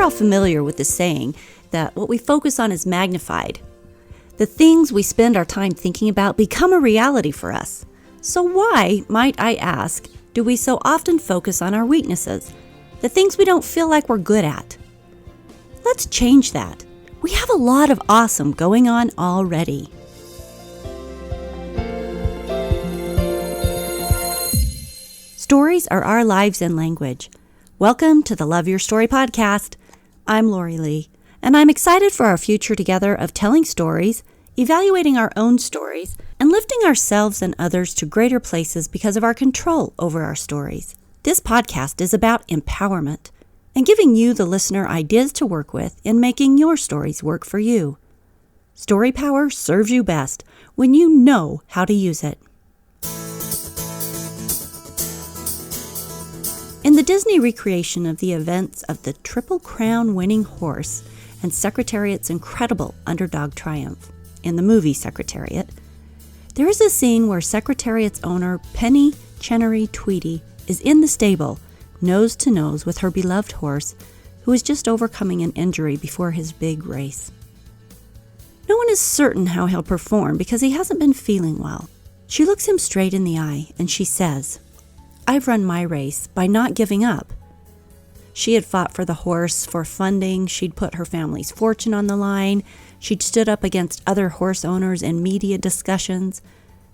We're all familiar with the saying that what we focus on is magnified. The things we spend our time thinking about become a reality for us. So why, might I ask, do we so often focus on our weaknesses, the things we don't feel like we're good at? Let's change that. We have a lot of awesome going on already. Stories are our lives and language. Welcome to the Love Your Story podcast. I'm Lori Lee, and I'm excited for our future together of telling stories, evaluating our own stories, and lifting ourselves and others to greater places because of our control over our stories. This podcast is about empowerment and giving you, the listener, ideas to work with in making your stories work for you. Story power serves you best when you know how to use it. In the Disney recreation of the events of the Triple Crown winning horse and Secretariat's incredible underdog triumph in the movie Secretariat, there is a scene where Secretariat's owner, Penny Chenery Tweedy, is in the stable, nose to nose with her beloved horse, who is just overcoming an injury before his big race. No one is certain how he'll perform because he hasn't been feeling well. She looks him straight in the eye and she says, "I've run my race by not giving up." She had fought for the horse, for funding, she'd put her family's fortune on the line, she'd stood up against other horse owners in media discussions,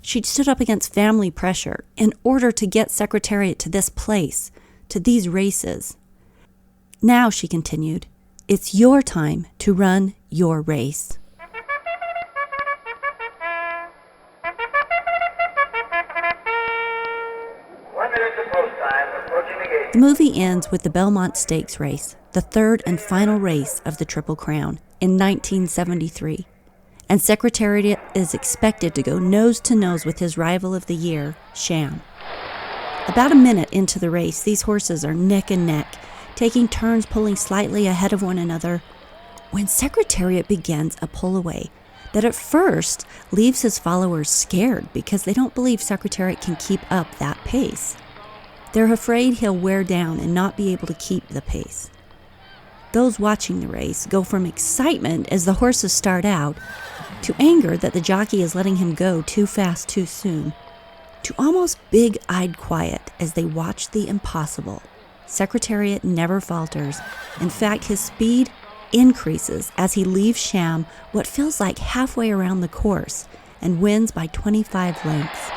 she'd stood up against family pressure in order to get Secretariat to this place, to these races. Now, she continued, it's your time to run your race. The movie ends with the Belmont Stakes race, the third and final race of the Triple Crown, in 1973, and Secretariat is expected to go nose-to-nose with his rival of the year, Sham. About a minute into the race, these horses are neck and neck, taking turns pulling slightly ahead of one another, when Secretariat begins a pull-away that at first leaves his followers scared because they don't believe Secretariat can keep up that pace. They're afraid he'll wear down and not be able to keep the pace. Those watching the race go from excitement as the horses start out to anger that the jockey is letting him go too fast too soon, to almost big-eyed quiet as they watch the impossible. Secretariat never falters. In fact, his speed increases as he leaves Sham what feels like halfway around the course and wins by 25 lengths.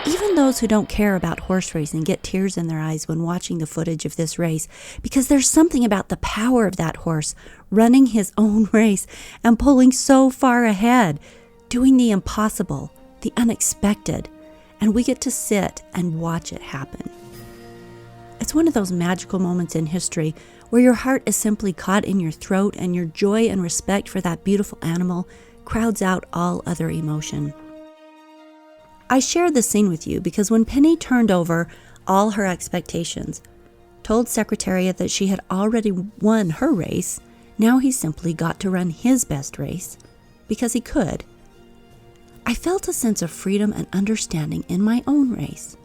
Even those who don't care about horse racing get tears in their eyes when watching the footage of this race because there's something about the power of that horse running his own race and pulling so far ahead, doing the impossible, the unexpected, and we get to sit and watch it happen. It's one of those magical moments in history where your heart is simply caught in your throat and your joy and respect for that beautiful animal crowds out all other emotion. I share this scene with you because when Penny turned over all her expectations, told Secretariat that she had already won her race, now he simply got to run his best race because he could. I felt a sense of freedom and understanding in my own race.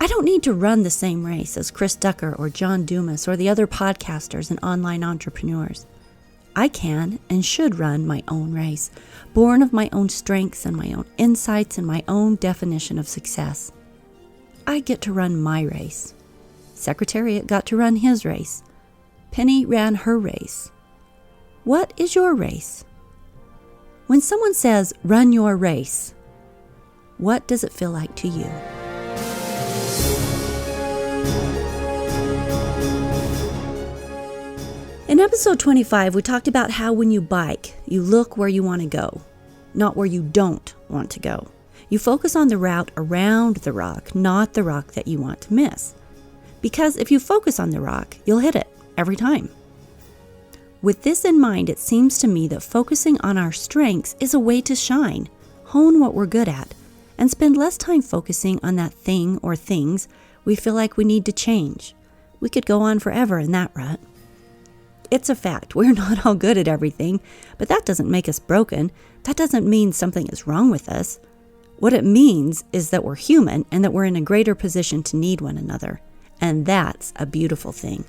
I don't need to run the same race as Chris Ducker or John Dumas or the other podcasters and online entrepreneurs. I can and should run my own race, born of my own strengths and my own insights and my own definition of success. I get to run my race. Secretariat got to run his race. Penny ran her race. What is your race? When someone says, run your race, what does it feel like to you? In episode 25, we talked about how when you bike, you look where you want to go, not where you don't want to go. You focus on the route around the rock, not the rock that you want to miss. Because if you focus on the rock, you'll hit it every time. With this in mind, it seems to me that focusing on our strengths is a way to shine, hone what we're good at, and spend less time focusing on that thing or things we feel like we need to change. We could go on forever in that rut. It's a fact, we're not all good at everything, but that doesn't make us broken. That doesn't mean something is wrong with us. What it means is that we're human and that we're in a greater position to need one another. And that's a beautiful thing.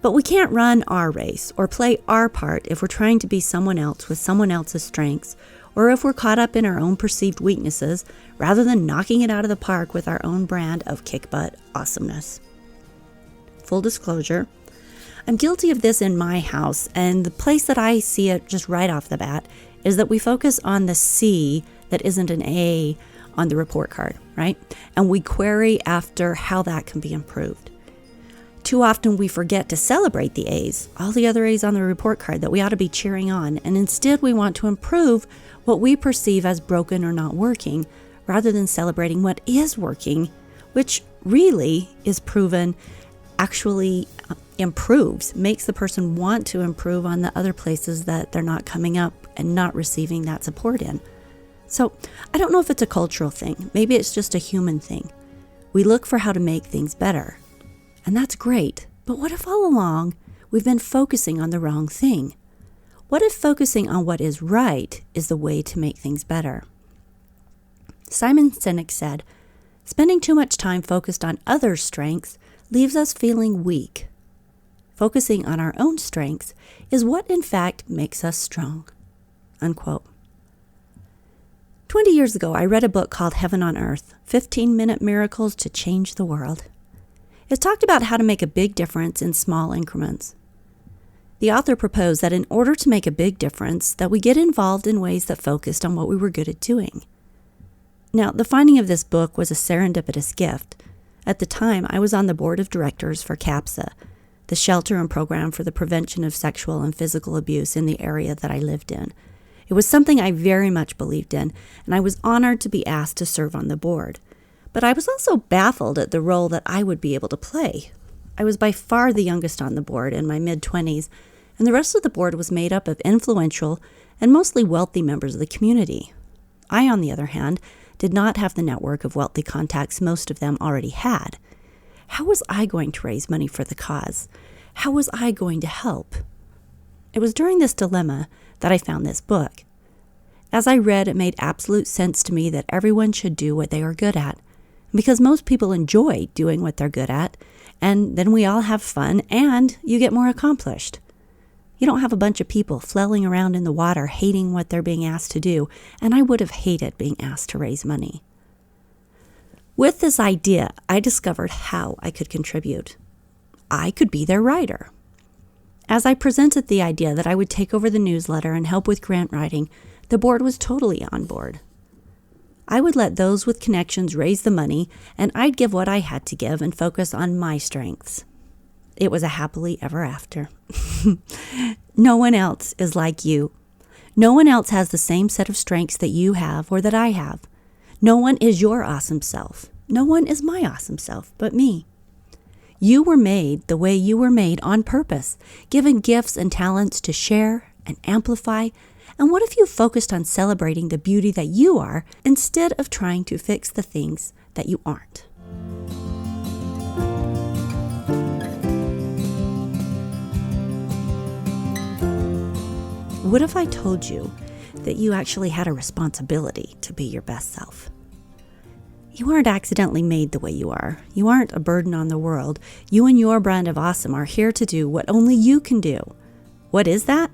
But we can't run our race or play our part if we're trying to be someone else with someone else's strengths, or if we're caught up in our own perceived weaknesses rather than knocking it out of the park with our own brand of kick-butt awesomeness. Full disclosure, I'm guilty of this in my house, and the place that I see it just right off the bat is that we focus on the C that isn't an A on the report card, right? And we query after how that can be improved. Too often we forget to celebrate the A's, all the other A's on the report card that we ought to be cheering on, and instead we want to improve what we perceive as broken or not working, rather than celebrating what is working, which really is proven actually improves, makes the person want to improve on the other places that they're not coming up and not receiving that support in. So I don't know if it's a cultural thing. Maybe it's just a human thing. We look for how to make things better. And that's great, but what if all along we've been focusing on the wrong thing? What if focusing on what is right is the way to make things better? Simon Sinek said, "Spending too much time focused on others' strengths leaves us feeling weak. Focusing on our own strengths is what in fact makes us strong." Unquote. 20 years ago, I read a book called Heaven on Earth, 15-Minute Miracles to Change the World. It talked about how to make a big difference in small increments. The author proposed that in order to make a big difference, that we get involved in ways that focused on what we were good at doing. Now, the finding of this book was a serendipitous gift. At the time, I was on the board of directors for CAPSA, the shelter and program for the prevention of sexual and physical abuse in the area that I lived in. It was something I very much believed in, and I was honored to be asked to serve on the board. But I was also baffled at the role that I would be able to play. I was by far the youngest on the board, in my mid-20s, and the rest of the board was made up of influential and mostly wealthy members of the community. I, on the other hand, did not have the network of wealthy contacts most of them already had. How was I going to raise money for the cause? How was I going to help? It was during this dilemma that I found this book. As I read, it made absolute sense to me that everyone should do what they are good at, because most people enjoy doing what they're good at, and then we all have fun and you get more accomplished. You don't have a bunch of people flailing around in the water hating what they're being asked to do, and I would have hated being asked to raise money. With this idea, I discovered how I could contribute. I could be their writer. As I presented the idea that I would take over the newsletter and help with grant writing, the board was totally on board. I would let those with connections raise the money, and I'd give what I had to give and focus on my strengths. It was a happily ever after. No one else is like you. No one else has the same set of strengths that you have or that I have. No one is your awesome self. No one is my awesome self but me. You were made the way you were made on purpose, given gifts and talents to share and amplify. And what if you focused on celebrating the beauty that you are instead of trying to fix the things that you aren't? What if I told you that you actually had a responsibility to be your best self? You aren't accidentally made the way you are. You aren't a burden on the world. You and your brand of awesome are here to do what only you can do. What is that?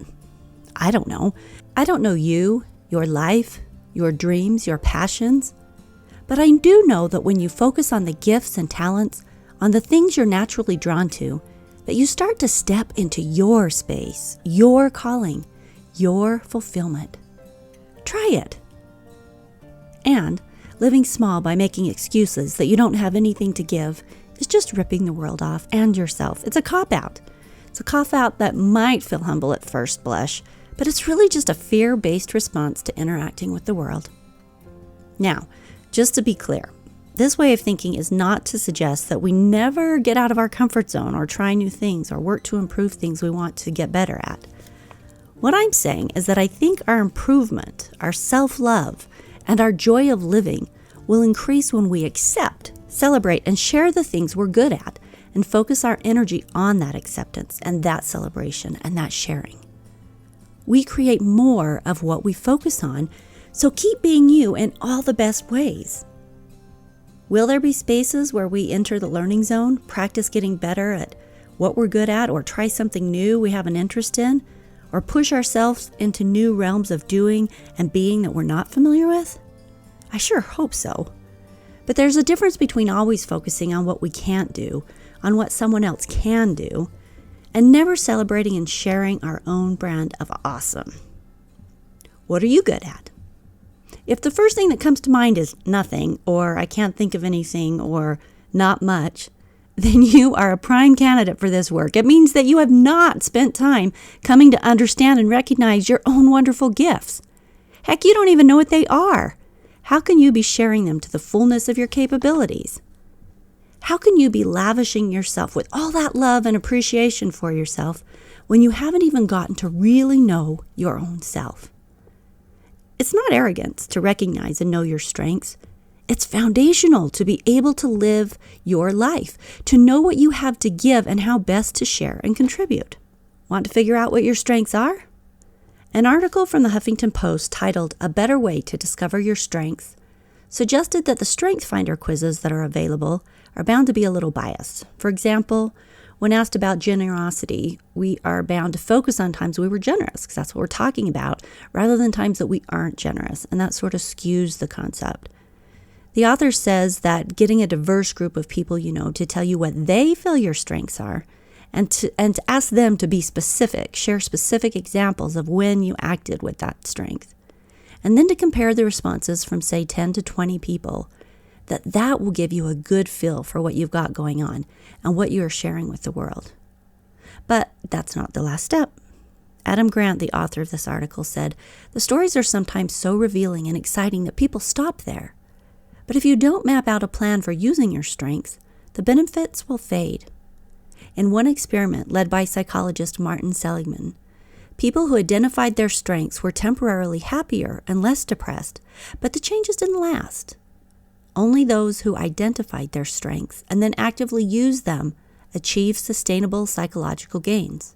I don't know. I don't know you, your life, your dreams, your passions. But I do know that when you focus on the gifts and talents, on the things you're naturally drawn to, that you start to step into your space, your calling, your fulfillment. Try it. And living small by making excuses that you don't have anything to give is just ripping the world off and yourself. It's a cop-out. It's a cop-out that might feel humble at first blush, but it's really just a fear-based response to interacting with the world. Now, just to be clear, this way of thinking is not to suggest that we never get out of our comfort zone or try new things or work to improve things we want to get better at. What I'm saying is that I think our improvement, our self-love, and our joy of living will increase when we accept, celebrate, and share the things we're good at and focus our energy on that acceptance and that celebration and that sharing. We create more of what we focus on, so keep being you in all the best ways. Will there be spaces where we enter the learning zone, practice getting better at what we're good at, or try something new we have an interest in, or push ourselves into new realms of doing and being that we're not familiar with? I sure hope so. But there's a difference between always focusing on what we can't do, on what someone else can do, and never celebrating and sharing our own brand of awesome. What are you good at? If the first thing that comes to mind is nothing, or I can't think of anything, or not much, then you are a prime candidate for this work. It means that you have not spent time coming to understand and recognize your own wonderful gifts. Heck, you don't even know what they are. How can you be sharing them to the fullness of your capabilities? How can you be lavishing yourself with all that love and appreciation for yourself when you haven't even gotten to really know your own self? It's not arrogance to recognize and know your strengths. It's foundational to be able to live your life, to know what you have to give and how best to share and contribute. Want to figure out what your strengths are? An article from the Huffington Post titled "A Better Way to Discover Your Strengths" suggested that the Strength Finder quizzes that are available are bound to be a little biased. For example, when asked about generosity, we are bound to focus on times we were generous, because that's what we're talking about, rather than times that we aren't generous, and that sort of skews the concept. The author says that getting a diverse group of people you know to tell you what they feel your strengths are, and to ask them to be specific, share specific examples of when you acted with that strength, and then to compare the responses from, say, 10 to 20 people, that will give you a good feel for what you've got going on and what you are sharing with the world. But that's not the last step. Adam Grant, the author of this article, said, "The stories are sometimes so revealing and exciting that people stop there. But if you don't map out a plan for using your strengths, the benefits will fade." In one experiment led by psychologist Martin Seligman, people who identified their strengths were temporarily happier and less depressed, but the changes didn't last. Only those who identified their strengths and then actively used them achieved sustainable psychological gains.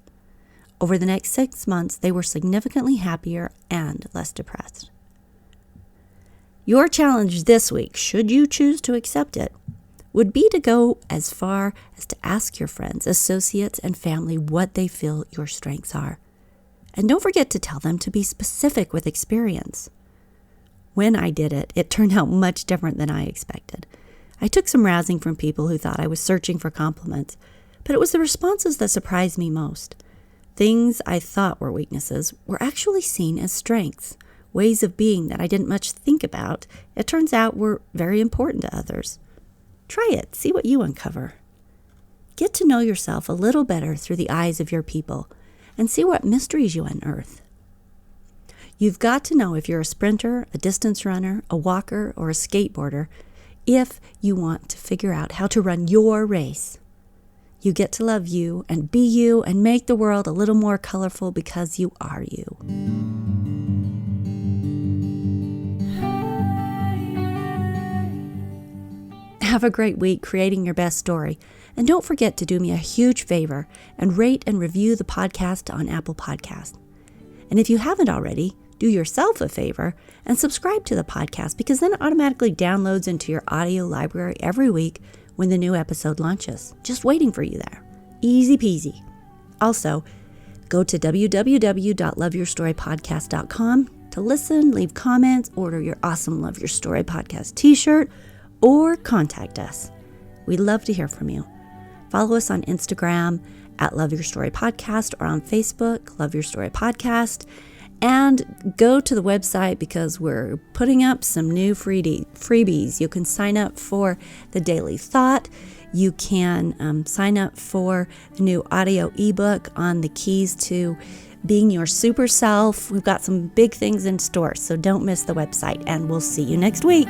Over the next 6 months, they were significantly happier and less depressed. Your challenge this week, should you choose to accept it, would be to go as far as to ask your friends, associates, and family what they feel your strengths are. And don't forget to tell them to be specific with experience. When I did it, it turned out much different than I expected. I took some razzing from people who thought I was searching for compliments, but it was the responses that surprised me most. Things I thought were weaknesses were actually seen as strengths, ways of being that I didn't much think about. It turns out were very important to others. Try it, see what you uncover. Get to know yourself a little better through the eyes of your people and see what mysteries you unearth. You've got to know if you're a sprinter, a distance runner, a walker, or a skateboarder if you want to figure out how to run your race. You get to love you and be you and make the world a little more colorful because you are you. Have a great week creating your best story. And don't forget to do me a huge favor and rate and review the podcast on Apple Podcasts. And if you haven't already, do yourself a favor and subscribe to the podcast, because then it automatically downloads into your audio library every week when the new episode launches. Just waiting for you there. Easy peasy. Also, go to www.loveyourstorypodcast.com to listen, leave comments, order your awesome Love Your Story podcast t-shirt, or contact us. We'd love to hear from you. Follow us on Instagram at Love Your Story Podcast, or on Facebook, Love Your Story Podcast. And go to the website because we're putting up some new freebies. You can sign up for the Daily Thought. You can sign up for the new audio ebook on the keys to being your super self. We've got some big things in store, so don't miss the website, and we'll see you next week.